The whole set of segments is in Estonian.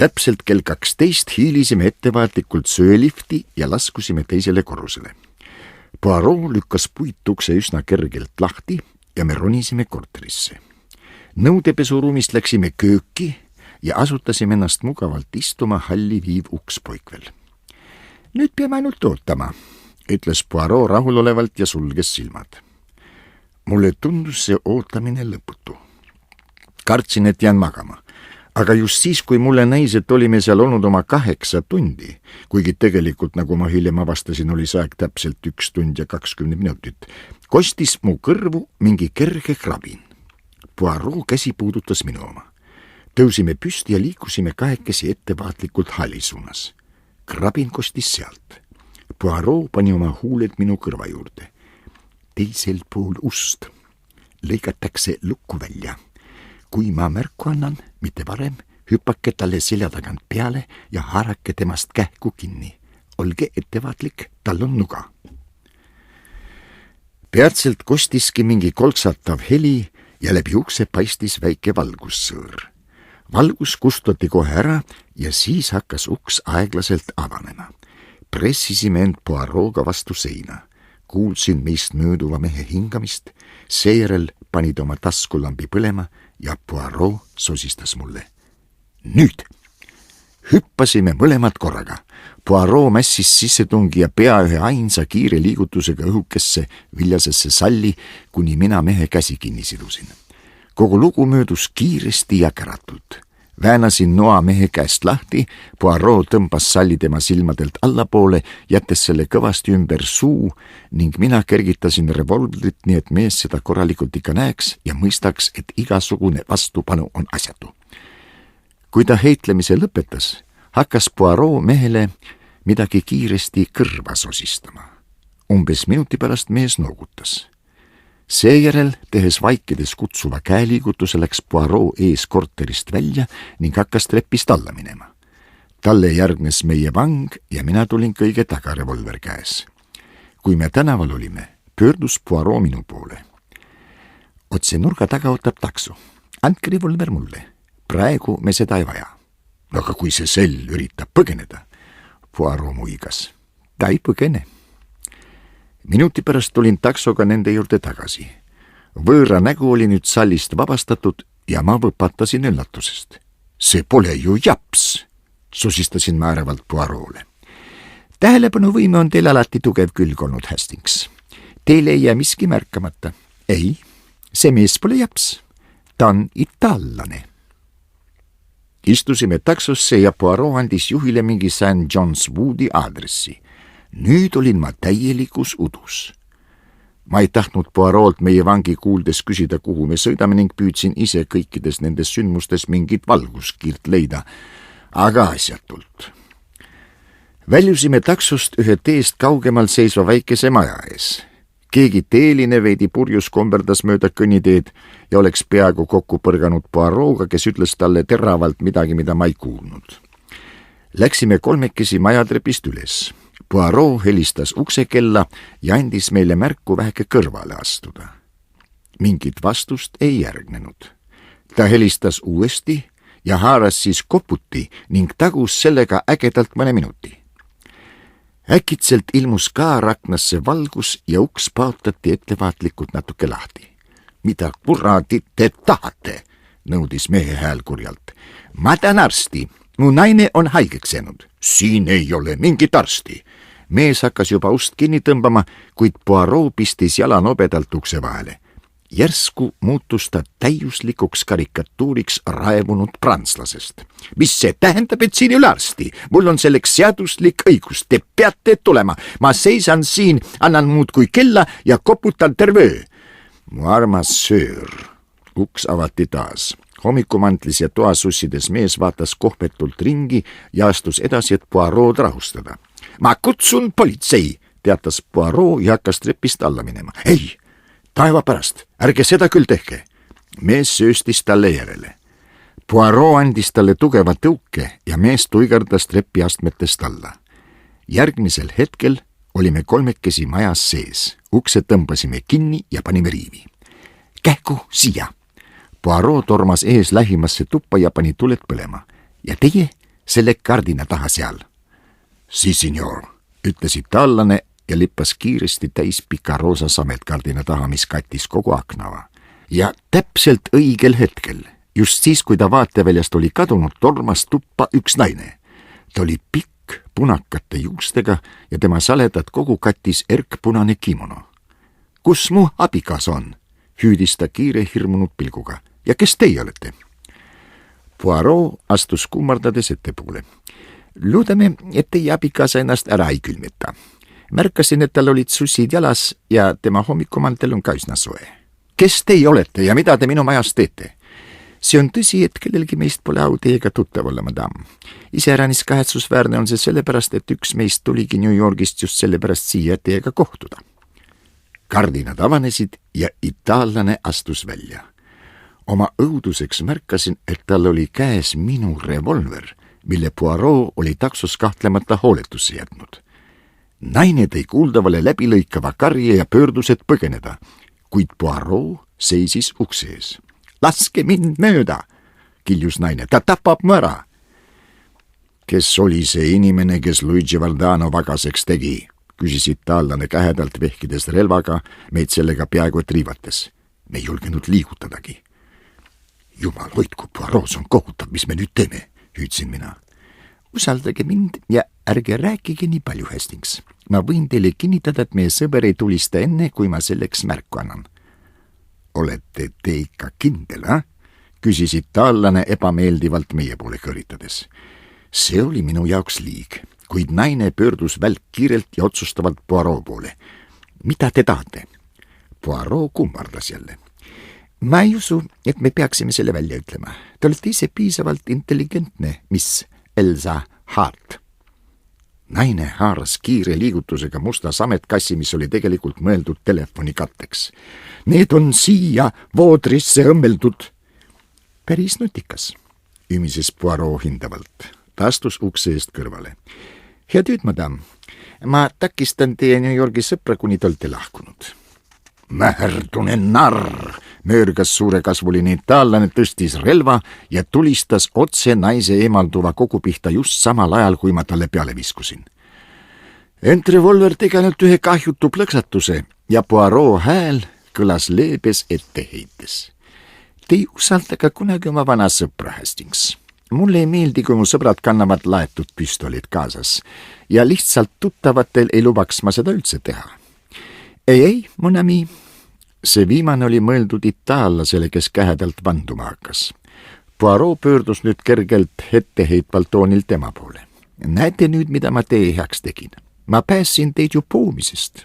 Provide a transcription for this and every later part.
Täpselt kell 12 hiilisime ettevaatlikult söölifti ja laskusime teisele korrusele. Poirot lükkas puitukse üsna kergelt lahti ja me ronisime korterisse. Nõudepesuruumist läksime kööki ja asutasime ennast mugavalt istuma halli viiv uks poikvel. Nüüd peame ainult ootama, ütles Poirot rahulolevalt ja sulges silmad. Mulle tundus see ootamine lõputu. Kartsin, et jään magama, aga just siis, kui mulle näis, et olime seal olnud oma 8 tundi, kuigi tegelikult, nagu ma hiljem avastasin, oli see aeg täpselt 1 tund ja 20 minutit, kostis mu kõrvu mingi kerge krabin. Poirot käsi puudutas minu oma. Tõusime püsti ja liikusime kahekesi ettevaatlikult halli suunas. Krabin kostis sealt. Poirot pani oma huuled minu kõrva juurde. Teisel pool ust lõigatakse lukku välja. Kui ma märku annan, mitte varem, hüppake talle selja tagant peale ja haarake temast kähku kinni. Olge ettevaatlik, tal on nuga. Peatselt kostiski mingi kolksatav heli ja läbi ukse paistis väike valgussõõr. Valgus kustutati kohe ära ja siis hakkas uks aeglaselt avanema. Pressisime end Poirot'ga vastu seina. Kuulsin meist mööduva mehe hingamist, seejärel panid oma taskulambi põlema ja Poirot sosistas mulle. Nüüd! Hüppasime mõlemad korraga. Poirot mässis sissetungi ja pea ühe ainsa kiire liigutusega õhukesse viljasesse salli, kuni mina mehe käsi kinni sidusin. Kogu lugu möödus kiiresti ja käratult. Väänasin noa mehe käest lahti, Poirot tõmbas salli tema silmadelt allapoole, jättes selle kõvasti ümber suu ning mina kergitasin revolvrit, nii et mees seda korralikult ikka näeks ja mõistaks, et igasugune vastupanu on asjatu. Kui ta heitlemise lõpetas, hakkas Poirot mehele midagi kiiresti kõrva sosistama. Umbes minuti pärast mees noogutas. Seejärel, tehes vaikides kutsuva käeliigutuse, läks Poirot ees korterist välja ning hakkas trepist alla minema. Talle järgnes meie vang ja mina tulin kõige taga revolver käes. Kui me tänaval olime, pöördus Poirot minu poole. Otse nurga taga ootab takso. Andke revolver mulle. Praegu me seda ei vaja. Aga kui see sell üritab põgeneda, Poirot muigas. Ta ei põgene. Minuti pärast tulin taksoga nende juurde tagasi. Võõra nägu oli nüüd sallist vabastatud ja ma võpatasin üllatusest. See pole ju japs, sosistasin ma ärevalt Poirot'le. Tähelepanuvõime on teil alati tugev külg olnud, Hastings. Teile ei jää miski märkamata. Ei, see mees pole japs. Ta on itaallane. Istusime taksosse ja Poirot andis juhile mingi St. John's Woodi aadressi. Nüüd olin ma täielikus udus. Ma ei tahtnud Poirot'lt meie vangi kuuldes küsida, kuhu me sõidame ning püüdsin ise kõikides nendes sündmustes mingit valguskiirt leida, aga asjatult. Väljusime taksost ühe teest kaugemal seisva väikese maja ees. Keegi teeline veidi purjus komberdas mööda kõnniteed ja oleks peaaegu kokku põrganud Poirot'ga, kes ütles talle teravalt midagi, mida ma ei kuulnud. Läksime kolmekesi majatrepist üles. Poirot helistas uksekella ja andis meile märku väheke kõrvale astuda. Mingit vastust ei järgnenud. Ta helistas uuesti ja haaras siis koputi ning tagus sellega ägedalt mõne minuti. Äkitselt ilmus ka raknasse valgus ja uks paotati ettevaatlikult natuke lahti. Mida kuradit te tahate, nõudis mehe hääl kurjalt. Ma tean arsti, mu naine on haigeks jäänud. Siin ei ole mingit arsti. Mees hakkas juba ust kinni tõmbama, kuid Poirot pistis jala nobedalt ukse vahele. Järsku muutus ta täiuslikuks karikatuuriks raevunud prantslasest. Mis see tähendab, et siin ei ole arsti? Mul on selleks seaduslik õigus. Te peate tulema. Ma seisan siin, annan muud kui kella ja koputan terve öö. Mu armas söör. Uks avati taas. Hommikumantlis ja toasussides mees vaatas kohvetult ringi ja astus edasi, et Poirot rahustada. Ma kutsun politsei, teatas Poirot ja hakkas trepist alla minema. Ei, taeva pärast, ärge seda küll tehke. Mees sööstis talle järele. Poirot andis talle tugeva tõuke ja mees tuigardas trepiastmetest alla. Järgmisel hetkel olime kolmekesi majas sees. Ukse tõmbasime kinni ja panime riivi. Kähku siia. Poirot tormas ees lähimasse tuppa ja pani tuled põlema. Ja teie selle kardina taha seal. Si, signor, ütles itaallane ja lippas kiiresti täis pika roosa sametkardina taha, mis kattis kogu aknava. Ja täpselt õigel hetkel, just siis, kui ta vaateväljast oli kadunud, tormas tuppa üks naine. Ta oli pikk, punakate juustega ja tema saledat kogu kattis erkpunane kimono. Kus mu abikaas on? Hüüdis ta kiire hirmunud pilguga. Ja kes teie olete? Poirot astus kummardades ettepoole. Loodame, et teie abikaasa ennast ära ei külmeta. Märkasin, et tal olid sussid jalas ja tema hommikumantel on ka üsna soe. Kes teie olete ja mida te minu majas teete? See on tõsi, et kellelgi meist pole au teiega tuttav olla, madam. Iseäranis kahetsusväärne on see sellepärast, et üks meist tuligi New Yorgist just sellepärast siia teiega kohtuda. Kardinad avanesid ja itaallane astus välja. Oma õuduseks märkasin, et tal oli käes minu revolver, mille Poirot oli taksos kahtlemata hooletusse jätnud. Naine tõi kuuldavale läbilõikava karje ja pöördus, et põgeneda, kuid Poirot seisis ukse ees. Laske mind mööda, kiljus naine, ta tapab mu ära. Kes oli see inimene, kes Luigi Vardano vagaseks tegi? Küsis itaallane kähedalt vehkides relvaga, meid sellega peaaegu et riivates. Me ei julgenud liigutadagi. Jumal hoidku, Poirot, see on kohutav, mis me nüüd teeme, hüüdsin mina. Usaldage mind ja ärge rääkige nii palju, Hastings. Ma võin teile kinnitada, et meie sõber ei tulista enne, kui ma selleks märku annan. Olete te ikka kindel, küsis itaallane ebameeldivalt meie poole kõritades. See oli minu jaoks liig, kuid naine pöördus välk kiirelt ja otsustavalt Poirot poole. Mida te tahate? Poirot kummardas jälle. Ma ei usu, et me peaksime selle välja ütlema. Te olete ise piisavalt intelligentne, mis Elsa Hart. Naine haaras kiire liigutusega musta sametkassi, mis oli tegelikult mõeldud telefoni katteks. Need on siia voodrisse õmmeldud. Päris nutikas, ümises Poirot hindavalt. Ta astus ukse eest kõrvale. Hea tööd, madam. Ma takistan teie New Yorgi sõpra, kuni te olete lahkunud. Mäherdune narr, möörgas suurekasvuline itaallane, tõstis relva ja tulistas otse naise eemalduva kogu pihta just samal ajal, kui ma talle peale viskusin. Ent revolver tegi ainult ühe kahjutu plõksatuse ja Poirot hääl kõlas leebes etteheites. Te ei usalda ka kunagi oma vana sõpra, Hastings. Mulle ei meeldi, kui mu sõbrad kannavad laetud püstolid kaasas ja lihtsalt tuttavatel ei lubaks ma seda üldse teha. Ei, mon ami. See viimane oli mõeldud itaallasele, kes kähedalt vanduma hakkas. Poirot pöördus nüüd kergelt etteheitvalt toonil tema poole. Näete nüüd, mida ma teie heaks tegin. Ma päässin teid ju poomisest.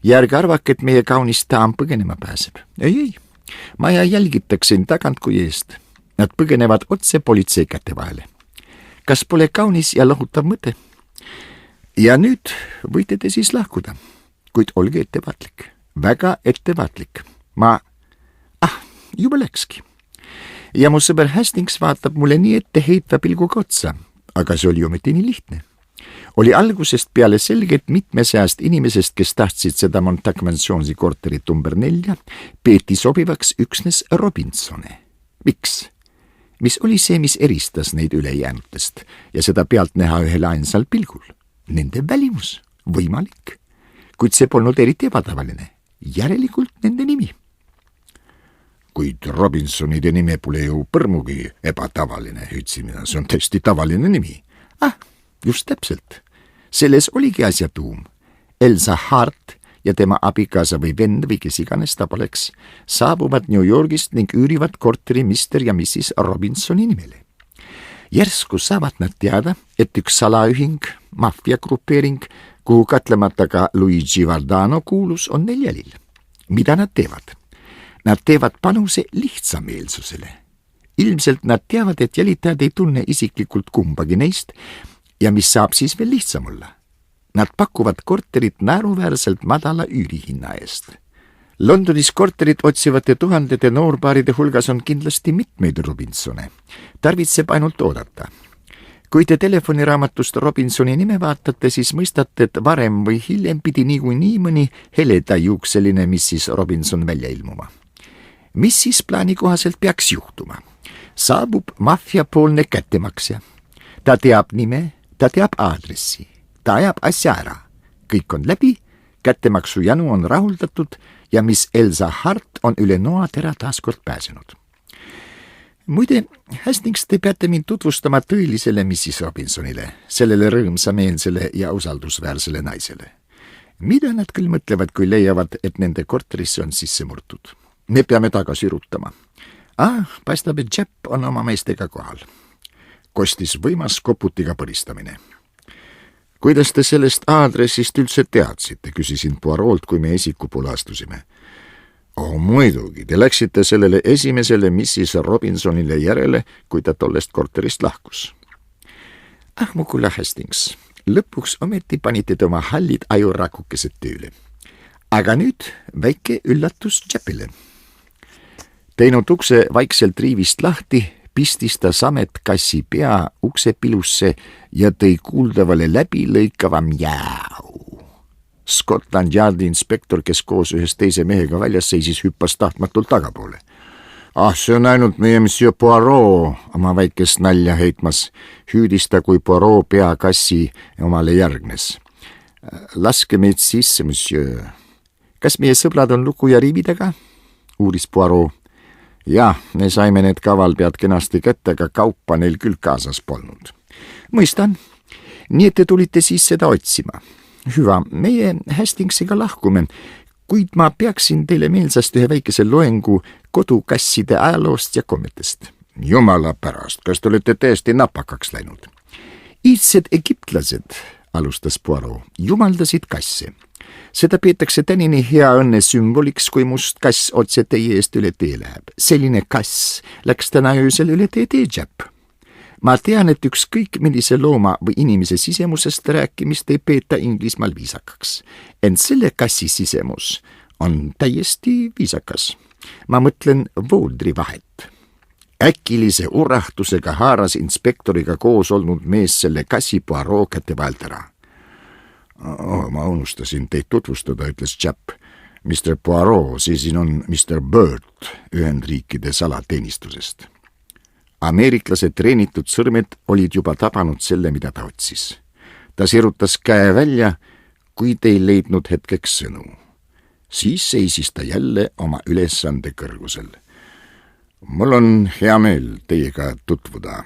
Ja ärge arvake, et meie kaunis daam põgenema pääseb. Ei. Maja jälgitakse tagant kui eest. Nad põgenevad otse politsei käte vahele. Kas pole kaunis ja lohutav mõte? Ja nüüd võite te siis lahkuda. Kuid olge ettevaatlik, väga ettevaatlik. Juba läkski. Ja mu sõber Hastings vaatab mulle nii etteheitva pilguga otsa, aga see oli ometi nii lihtne. Oli algusest peale selge, et mitme seast inimesest, kes tahtsid seda Montag-Mansionsi korterit number 4, peeti sobivaks üksnes Robinsone. Miks? Mis oli see, mis eristas neid ülejäänutest ja seda pealt näha ühel ainsal pilgul? Nende välimus, võimalik. Kuid see polnud eriti ebatavaline, järelikult nende nimi. Kuid Robinsonide nime pole ju põrmugi ebatavaline, hüüdsin mina, see on tõesti tavaline nimi. Just täpselt. Selles oligi asja tuum. Elsa Hart ja tema abikaasa või vend või kes iganes ta poleks, saabuvad New Yorgist ning üürivad korteri Mr. ja Mrs. Robinsoni nimele. Järsku saavad nad teada, et üks salaühing, maffiagrupeering, kuhu katlemata ka Luigi Vardano kuulus, on neil jälil. Mida nad teevad? Nad teevad panuse lihtsameelsusele. Ilmselt nad teavad, et jälitajad ei tunne isiklikult kumbagi neist ja mis saab siis veel lihtsam olla. Nad pakuvad korterit naeruväärselt madala üürihinna eest. Londonis korterit otsivate tuhandete noorpaaride hulgas on kindlasti mitmeid Robinsone. Tarvitseb ainult oodata. Kui te telefoniraamatust Robinsoni nime vaatate, siis mõistate, et varem või hiljem pidi niikuinii mõni heledajuukseline Mrs. Robinson välja ilmuma. Mis siis plaani kohaselt peaks juhtuma? Saabub maffiapoolne kättemaksja. ta teab nime, ta teab aadressi, ta ajab asja ära. Kõik on läbi, kättemaksu janu on rahuldatud ja mis Elsa Hart on üle noatera taaskord pääsenud. Muide, Hastings, te peate mind tutvustama tõelisele Mrs. Robinsonile, sellele rõõmsameelsele ja usaldusväärsele naisele. Mida nad küll mõtlevad, kui leiavad, et nende korterisse on sisse murtud? Me peame tagasi rutama. Paistab, et Jepp on oma meestega kohal. Kostis võimas koputiga põristamine. Kuidas te sellest aadressist üldse teadsite, küsisin Poirolt, kui me esiku poole astusime. Muidugi, te läksite sellele esimesele Mrs. Robinsonile järele, kui ta tollest korterist lahkus. Mu kulla Hastings, lõpuks ometi panite te oma hallid ajurakukesed tööle. Aga nüüd väike üllatus Jeppile. Teinud ukse vaikselt riivist lahti, pistis ta Samet kassi pea uksepilusse ja tõi kuuldavale läbilõikava mjäu. Scotland Yardi inspektor, kes koos ühes teise mehega väljas seisis, hüppas tahtmatult tagapoole. See on ainult meie monsieur Poirot, oma väikest nalja heitmas, hüüdis ta, kui Poirot pea kassi omale järgnes. Laske meid sisse, monsieur. Kas meie sõbrad on luku ja riividega? Uuris Poirot. Jah, me saime need kavalpead kenasti kätte, aga kaupa neil küll kaasas polnud. Mõistan. Nii et te tulite siis seda otsima. Hüva, meie Hastingsiga lahkume, kuid ma peaksin teile meelsast ühe väikese loengu kodukasside ajaloost ja kommetest. Jumala pärast, kas te olete täiesti napakaks läinud? Iidsed egiptlased, alustas Poirot, jumaldasid kasse. Seda peetakse tänini hea õnne sümboliks, kui must kass otse teie eest üle tee läheb. Selline kass läks täna öösel üle tee Jepp. Ma tean, et ükskõik millise looma või inimese sisemusest rääkimist ei peeta Inglismaal viisakaks. Ent selle kassi sisemus on täiesti viisakas. Ma mõtlen voodri vahet. Äkilise urahtusega haaras inspektoriga koos olnud mees selle kassi Poirot kätte vahelt ära. Ma unustasin teid tutvustada, ütles Jepp. Mr. Poirot, siin on Mr. Burt Ühendriikide salateenistusest. Ameeriklase treenitud sõrmed olid juba tabanud selle, mida ta otsis. Ta sirutas käe välja, kuid ei leidnud hetkeks sõnu. Siis seisis ta jälle oma ülesande kõrgusel. Mul on hea meel teiega tutvuda.